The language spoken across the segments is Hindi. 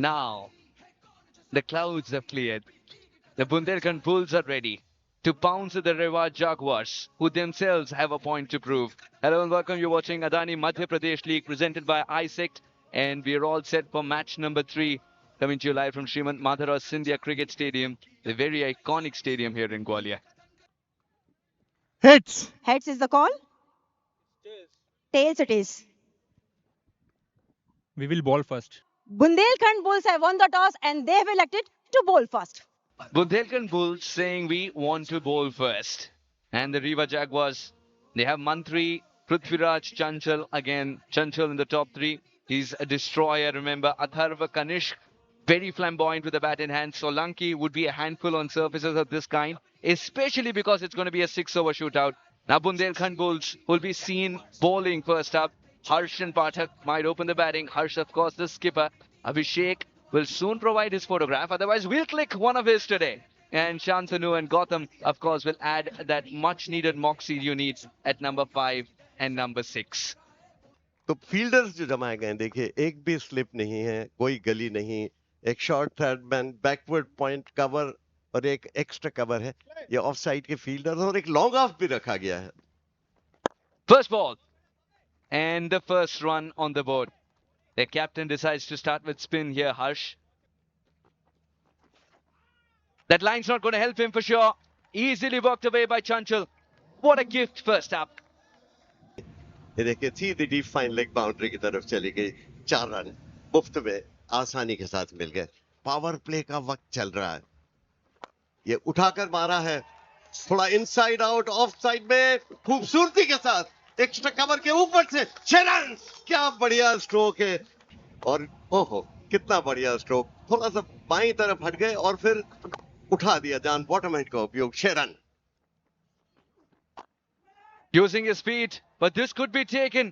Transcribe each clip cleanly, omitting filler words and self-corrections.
Now, the clouds have cleared. The Bundelkhand Bulls are ready to pounce at the Rewa Jaguars, who themselves have a point to prove. Hello and welcome. You're watching Adani Madhya Pradesh League presented by ISECT, and we're all set for match number 3, coming to you live from Srimant Madhara Scindia Cricket Stadium, the very iconic stadium here in Gwalior. Heads. Heads is the call. Tails it is. We will ball first. Bundelkhand Bulls have won the toss and they have elected to bowl first. Bundelkhand Bulls saying we want to bowl first. And the Rewa Jaguars, they have Mantri, Prithviraj, Chanchal. Again, Chanchal in the top 3. He's a destroyer. Remember, Atharva Kanishk, very flamboyant with the bat in hand. Solanki would be a handful on surfaces of this kind, especially because it's going to be a 6-over shootout. Now Bundelkhand Bulls will be seen bowling first up. Harsh and Pathak might open the batting. Harsh, of course, the skipper. Abhishek will soon provide his photograph. Otherwise, we'll click one of his today. And Shantanu and Gautam, of course, will add that much-needed moxie you need at number 5 and number 6. तो फील्डर्स जो जमाए गए देखिए, एक भी स्लिप नहीं है, कोई गली नहीं, एक short third man backward point cover और एक एक्स्ट्रा कवर है, ये ऑफ साइड के फील्डर्स, और एक लॉन्ग ऑफ भी रखा गया है. First ball and the first run on the board. Their captain decides to start with spin here, Harsh. That line's not going to help him for sure. Easily worked away by Chanchal. What a gift first up. ये देखिए, सीधी डीप फाइन लेग बाउंड्री की तरफ चली गई. 4 रन मुफ्त में आसानी के साथ मिल गए. पावर प्ले का वक्त चल रहा है. ये उठाकर मारा है, थोड़ा इनसाइड आउट ऑफ साइड में खूबसूरती के साथ एक्स्ट्रा कवर के ऊपर से 6 रन. क्या बढ़िया स्ट्रोक है. और ओहो, कितना बढ़िया स्ट्रोक. थोड़ा सा बाईं तरफ हट गए और फिर उठा दिया जान बॉटम हेड का उपयोग. 6 run. Using his speed, but this could be taken.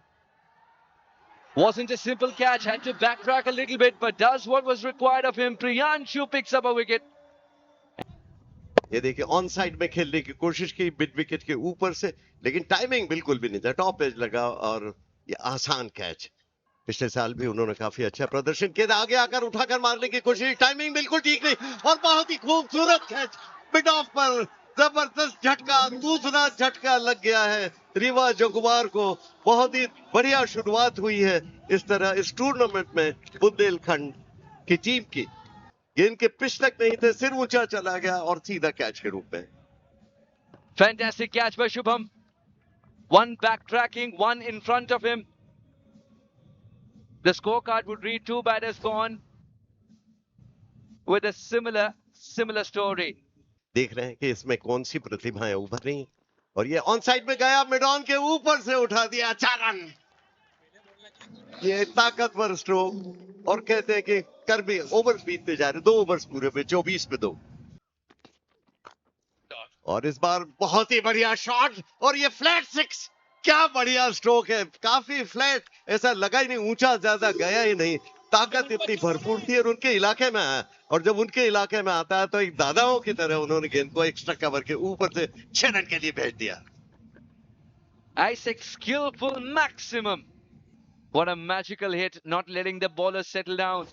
Wasn't a simple catch, had to backtrack a little bit, but does what was required of him. Priyanshu picks up a wicket. ये देखिए, ऑन साइड में खेलने की कोशिश की मिड विकेट के ऊपर से, लेकिन टाइमिंग बिल्कुल भी नहीं था. टॉप एज लगा और ये आसान कैच. पिछले साल भी उन्होंने काफी अच्छा प्रदर्शन किया. आगे आकर उठाकर मारने की कोशिश, टाइमिंग बिल्कुल ठीक नहीं, और बहुत ही खूबसूरत कैच मिड ऑफ पर. जबरदस्त झटका, दूसरा झटका लग गया है रीवा जगुआर को. बहुत ही बढ़िया शुरुआत हुई है इस तरह इस टूर्नामेंट में बुंदेलखंड की टीम की. गेंद के पिच तक नहीं थे, सिर ऊंचा चला गया और सीधा कैच के रूप में. Fantastic catch by Shubham. One backtracking, one in front of him. The scorecard would read 2 batters gone with a similar story. देख रहे हैं कि इसमें कौन सी प्रतिभाएं उभर रही, और ये ऑन साइड में गया, मिड ऑन के ऊपर से उठा दिया. 4 रन. ये ताकतवर स्ट्रोक, और कहते हैं कि कर भी ओवर्स बीतते जा रहे. 2 ओवर्स पूरे पे 24 पे 2. और इस बार बहुत ही बढ़िया शॉट, और ये फ्लैट 6. क्या बढ़िया स्ट्रोक है, काफी फ्लैट, ऐसा लगा ही नहीं, ऊंचा ज्यादा गया ही नहीं. ताकत इतनी भरपूर थी और उनके इलाके में आया, और जब उनके इलाके में आता है तो एक दादाओं की तरह उन्होंने गेंद को एक्स्ट्रा कवर के ऊपर से 6 रन के लिए भेज दिया. Isaac skillful maximum. What a magical hit, not letting the bowler settle down.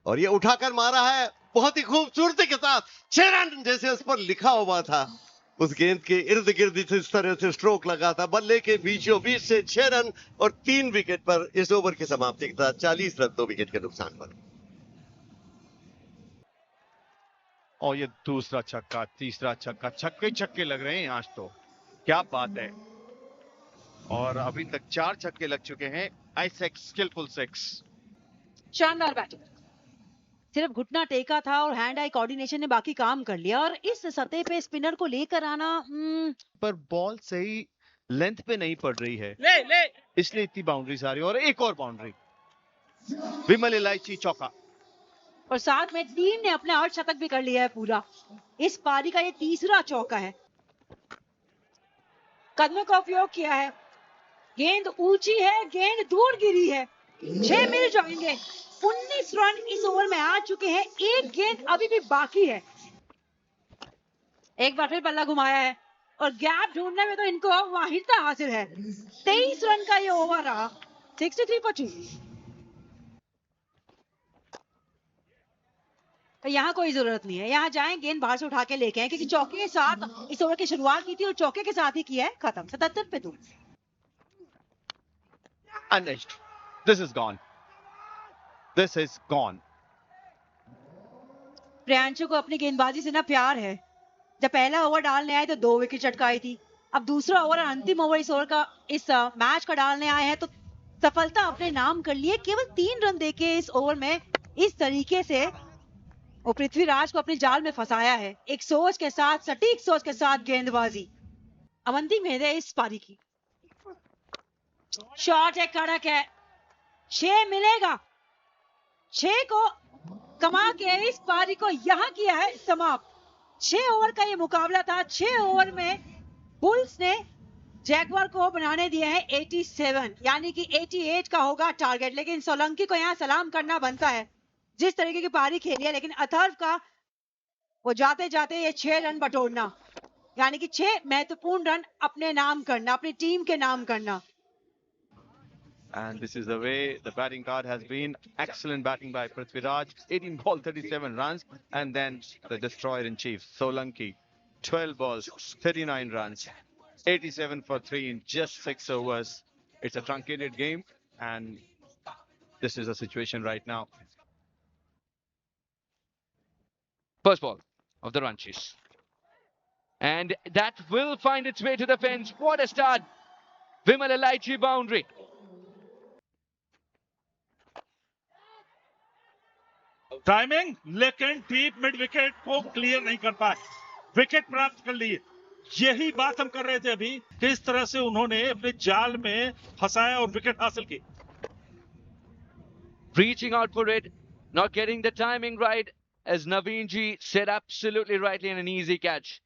और ये उठाकर मारा है बहुत ही खूबसूरती के साथ. 6 रन जैसे उस पर लिखा हुआ था. उस गेंद के इर्द गिर्द इस तरह से स्ट्रोक लगा था. बल्ले के बीचों बीच से 6 रन और 3 विकेट पर इस ओवर की समाप्ति के साथ 40 रन 2 विकेट के नुकसान पर. और ये दूसरा छक्का, तीसरा छक्का, छक्के छक्के लग रहे हैं आज तो. क्या बात है. और अभी तक 4 छक्के लग चुके हैं. आइसेक स्किलफुल 6. शानदार बैटिंग. सिर्फ घुटना टेका था और हैंड आई कोऑर्डिनेशन ने बाकी काम कर लिया, और इस सतह पे स्पिनर को लेकर आना पर बॉल सही लेंथ पे नहीं पड़ रही है, इसलिए इतनी बाउंड्रीज आ रही है. और एक और बाउंड्री. विमल इलायची चौका. और साथ में टीम ने अपना अर्धशतक भी कर लिया है पूरा. इस पारी का ये तीसरा चौका है. कदमों का उपयोग किया है. गेंद ऊंची है, गेंद दूर गिरी है. 6 मिल जाएंगे. 19 रन इस ओवर में आ चुके हैं. एक गेंद अभी भी बाकी है. एक बार फिर बल्ला घुमाया है, और गैप ढूंढने में तो इनको माहिरता हासिल है. 23 रन का ये ओवर रहा. 63 for 2. तो यहाँ कोई जरूरत नहीं है, यहाँ जाएं गेंद बाहर से उठा के लेके आए, क्योंकि चौके के साथ इस ओवर की शुरुआत की थी और चौके के साथ ही किया है खत्म। 77 पे 2। And this is gone. This is gone. Priyanshu को अपनी गेंदबाजी से ना प्यार है। जब पहला ओवर डालने आए तो 2 विकेट चटकाई थी, अब दूसरा ओवर अंतिम ओवर इस ओवर का इस मैच का डालने आए हैं तो सफलता अपने नाम कर लिए। केवल 3 रन देके इस ओवर में इस तरीके से वो पृथ्वीराज को अपने जाल में फंसाया है। एक सोच के साथ, सटीक सोच के साथ गेंदबाजी अवंती मेहंदे इस पारी की। शॉट है, कड़क है, 6 मिलेगा। 6 को कमा के इस पारी को यहां किया है समाप्त। 6 ओवर का ये मुकाबला था। 6 ओवर में बुल्स ने जैगवार को बनाने दिए हैं 87, यानी कि 88 का होगा टारगेट। लेकिन सोलंकी को यहाँ सलाम करना बनता है, जिस तरीके की पारी खेली है। लेकिन अथर्व का वो जाते जाते ये 6 रन बटोरना, यानी कि 6 महत्वपूर्ण रन अपने नाम करना, अपनी टीम के नाम करना। And this is the way the batting card has been. Excellent batting by Prithviraj. 18 ball, 37 runs. And then the destroyer in chief, Solanki. 12 balls, 39 runs. 87 for 3 in just 6 overs. It's a truncated game. And this is the situation right now. First ball of the Ranchis. And that will find its way to the fence. What a start. Vimal Elaichi boundary. Timing, लेकिन डीप मिड विकेट को क्लियर नहीं कर पाए, विकेट प्राप्त कर लिए। यही बात हम कर रहे थे अभी, किस तरह से उन्होंने अपने जाल में फंसाया और विकेट हासिल की। Reaching out for it, not getting the timing right, as Naveen ji said absolutely rightly, in an easy catch.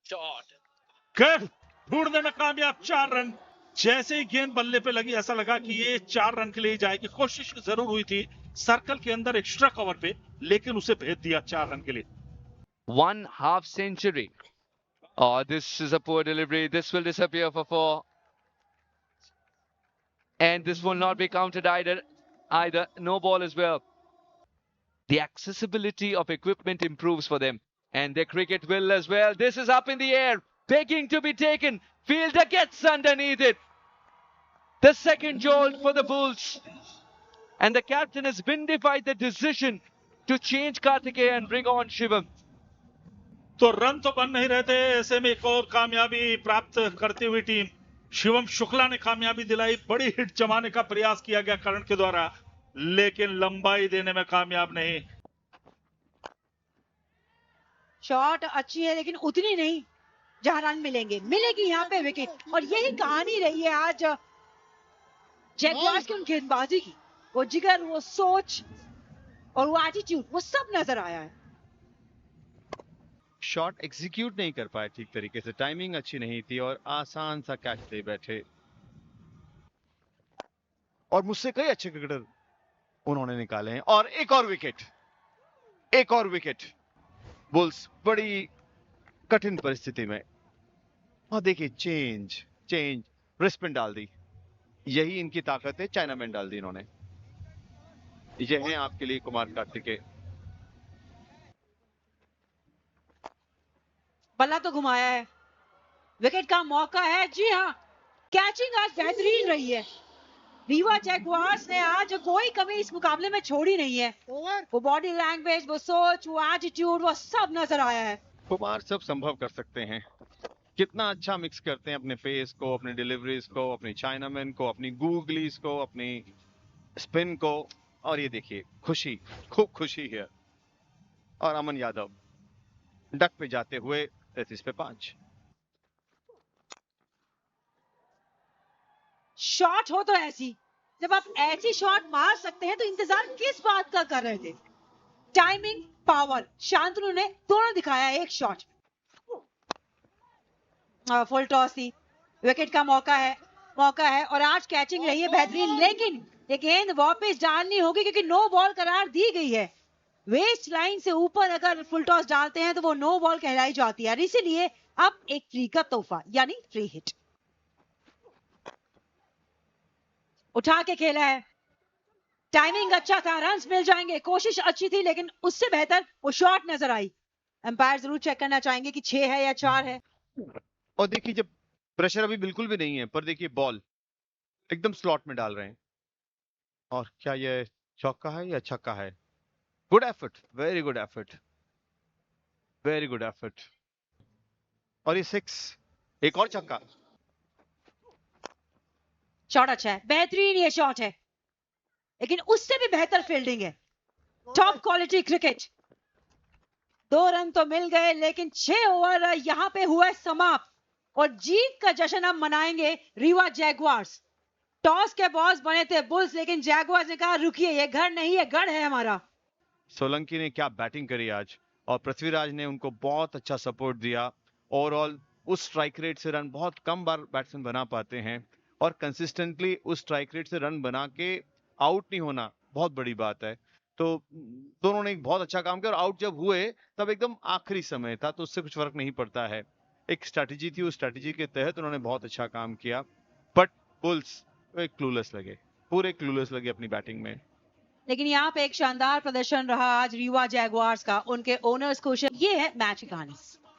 Shot. कर ढूंढने में कामयाब 4 रन। जैसे ही गेंद बल्ले पे लगी ऐसा लगा कि ये 4 रन के लिए जाएगी। कोशिश जरूर हुई थी सर्कल के अंदर एक्स्ट्रा कवर पे, लेकिन उसे भेज दिया 4 रन के लिए। 1 half century. Oh, this is a poor delivery. This will disappear for 4. And this will not be counted either. No ball as well. The accessibility of equipment improves for them. And their cricket will as well. This is up in the air, begging to be taken. Fielder gets underneath it. The second jolt for the Bulls. And the captain has vindicated the decision to change Karthikeya and bring on Shivam. तो रन तो बन नहीं रहते, ऐसे में एक और कामयाबी प्राप्त करती हुई टीम शिवम शुक्ला ने कामयाबी दिलाई। बड़ी हिट जमाने का प्रयास किया गया करण के द्वारा, लेकिन लंबाई देने में कामयाब नहीं। शॉट अच्छी है लेकिन उतनी नहीं जहां रन मिलेगी यहाँ पे विकेट। और यही कहानी रही है आज जैगवार्स की उन गेंदबाजी की। वो जिगर, वो सोच और वो एटीट्यूड, वो सब नजर आया है। शॉट एग्जीक्यूट नहीं कर पाए ठीक तरीके से, टाइमिंग अच्छी नहीं थी और आसान सा कैच दे बैठे। और मुझसे कई अच्छे क्रिकेटर उन्होंने निकाले हैं। और एक और विकेट। बुल्स बड़ी कठिन परिस्थिति में। और देखिए चेंज रिस्पिन डाल दी। यही इनकी ताकत है, चाइनामैन डाल दी इन्होंने। ये है आपके लिए कुमार कार्तिकेय। बल्ला तो घुमाया है, विकेट का मौका है। जी हाँ, कैचिंग आज बेहतरीन रही है। रीवा जैगवार्स ने आज कोई कमी इस मुकाबले में छोड़ी नहीं है। वो बॉडी लैंग्वेज, वो सोच, वो एटीट्यूड, वो सब नजर आया है। कुमार सब संभव कर सकते हैं। कितना अच्छा मिक्स करते हैं अपने पेस को, अपने डिलीवरीज को, अपनी चाइनामैन को, अपनी गूगलीज को, अपनी स्पिन को। और ये देखिए खुशी, खूब खुशी है। और अमन यादव डक पे जाते हुए 33 पे 5। शॉट हो तो ऐसी, जब आप ऐसी शॉट मार सकते हैं तो इंतजार किस बात का कर रहे थे। टाइमिंग, पावर, शांतनु ने दोनों दिखाया एक शॉट। फुल टॉस थी, विकेट का मौका है और आज कैचिंग रही है बेहतरीन। लेकिन ये गेंद वापस डालनी होगी क्योंकि नो बॉल करार दी गई है। वेस्ट लाइन से ऊपर अगर फुल टॉस डालते हैं तो वो नो बॉल कहलाई जाती है। इसीलिए अब एक फ्री का तोहफा, यानी फ्री हिट उठा के खेला है। टाइमिंग अच्छा था, रन्स मिल जाएंगे, कोशिश अच्छी थी, लेकिन उससे बेहतर वो शॉट नजर आई। एम्पायर जरूर चेक करना चाहेंगे कि 6 है या 4 है। और देखिए जब प्रेशर अभी बिल्कुल भी नहीं है, पर देखिए बॉल एकदम स्लॉट में डाल रहे हैं। और क्या ये चौका है या छक्का है? Good effort, very good effort, very good effort. और ये 6, एक और छक्का। शॉट अच्छा है, बेहतरीन ये शॉट है, लेकिन उससे भी बेहतर फील्डिंग है। Top quality cricket. 2 रन तो मिल गए, लेकिन 6 ओवर यहां पे हुआ है समाप्त और जीत का जश्न अब मनाएंगे रीवा जैगवार्स। टॉस के बॉस बने थे बुल्स, लेकिन जैगवार्स ने कहा रुकिए, ये घर नहीं है, गढ़ है हमारा। सोलंकी ने क्या बैटिंग करी आज, और पृथ्वीराज ने उनको बहुत अच्छा सपोर्ट दिया। ओवरऑल उस स्ट्राइक रेट से रन बहुत कम बार बैट्समैन बना पाते हैं, और कंसिस्टेंटली उस स्ट्राइक रेट से रन बना के आउट नहीं होना बहुत बड़ी बात है। तो दोनों ने एक बहुत अच्छा काम किया, और आउट जब हुए तब एकदम आखिरी समय था, तो उससे कुछ फर्क नहीं पड़ता है। एक स्ट्रैटेजी थी, उस स्ट्रैटेजी के तहत उन्होंने बहुत अच्छा काम किया। बट बुल्स क्लूलेस लगे, पूरे क्लूलेस लगे अपनी बैटिंग में। लेकिन यहाँ पे एक शानदार प्रदर्शन रहा आज रीवा जैगवार्स का। उनके ओनर्स को ये है मैच की कहानी।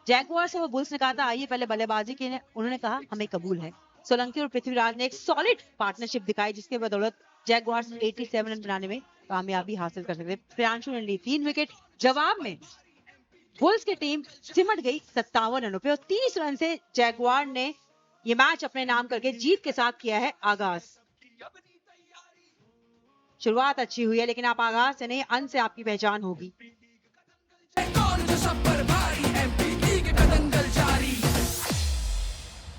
जैगवार्स और बुल्स ने कहा था आइए पहले बल्लेबाजी की, उन्होंने कहा हमें कबूल है। सोलंकी और पृथ्वीराज ने एक सॉलिड पार्टनरशिप दिखाई, जिसके बदौलत जैगवार्स 87 रन बनाने में कामयाबी हासिल कर सकते। प्रियांशु ने ली 3 विकेट। जवाब में बुल्स की टीम सिमट गई 57 रनों पे, और 30 रन से जैगवार ने ये मैच अपने नाम करके जीत के साथ किया है आगाज। शुरुआत अच्छी हुई है, लेकिन आप आगाज से नहीं अंत से आपकी पहचान होगी।